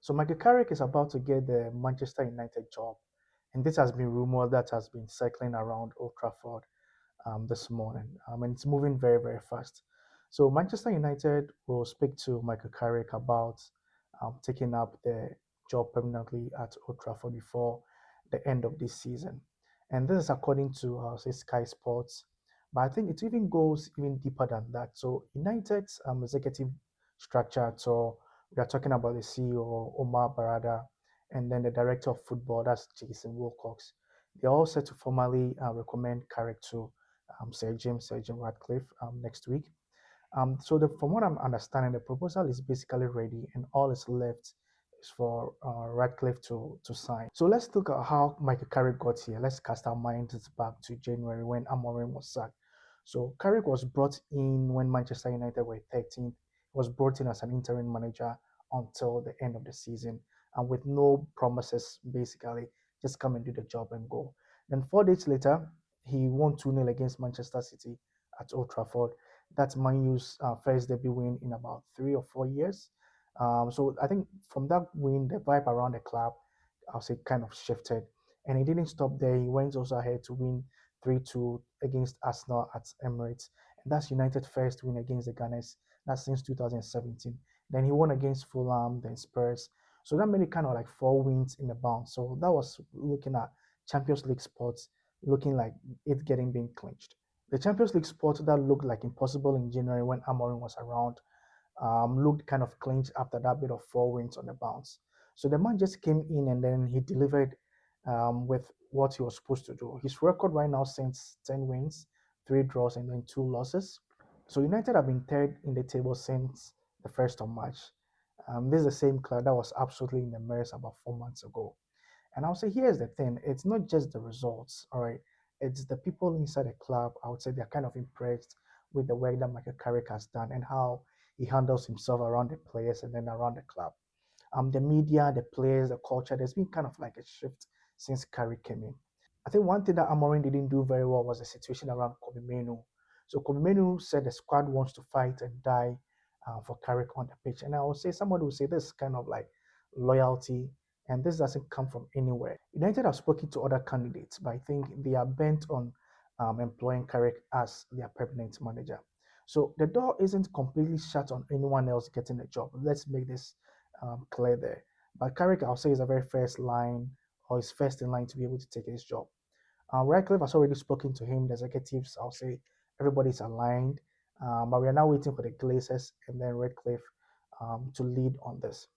So Michael Carrick is about to get the Manchester United job, and this has been rumored that has been circling around Old Trafford this morning, and it's moving very, very fast. So Manchester United will speak to Michael Carrick about taking up the job permanently at Old Trafford before the end of this season. And this is according to say Sky Sports, but I think it even goes even deeper than that. So United's executive structure, so we are talking about the CEO Omar Barada, and then the director of football, that's Jason Wilcox. They're all set to formally recommend Carrick to Sir Jim Ratcliffe next week. From what I'm understanding, the proposal is basically ready, and all is left is for Ratcliffe to sign. So let's look at how Michael Carrick got here. Let's cast our minds back to January when Amorim was sacked. So Carrick was brought in when Manchester United were 13th. He was brought in as an interim manager until the end of the season, and with no promises, basically, just come and do the job and go. Then 4 days later, he won 2-0 against Manchester City at Old Trafford. That's Man U's first debut win in about 3 or 4 years. So I think from that win, the vibe around the club, I'll say, kind of shifted. And he didn't stop there. He went also ahead to win 3-2 against Arsenal at Emirates. And that's United's first win against the Gunners. That's since 2017. Then he won against Fulham, then Spurs. So that made it kind of like 4 wins in the bounce. So that was looking at Champions League spots, looking like it getting being clinched. The Champions League spot that looked like impossible in January when Amorim was around looked kind of clinched after that bit of 4 wins on the bounce. So the man just came in and then he delivered with what he was supposed to do. His record right now since 10 wins, 3 draws, and then 2 losses. So United have been third in the table since the 1st of March. This is the same club that was absolutely in the mess about 4 months ago. And I'll say, here's the thing, it's not just the results, all right? It's the people inside the club. I would say they're kind of impressed with the work that Michael Carrick has done and how he handles himself around the players and then around the club. The media, the players, the culture, there's been kind of like a shift since Carrick came in. I think one thing that Amorim didn't do very well was the situation around Kobe Menu. So Kobe Menu said the squad wants to fight and die for Carrick on the pitch. And I would say somebody would say this is kind of like loyalty, and this doesn't come from anywhere. United have spoken to other candidates, but I think they are bent on employing Carrick as their permanent manager. So the door isn't completely shut on anyone else getting a job. Let's make this clear there. But Carrick, I'll say, is a very first line or is first in line to be able to take this job. Radcliffe has already spoken to him. The executives, I'll say, everybody's aligned. But we are now waiting for the Glazers and then Radcliffe to lead on this.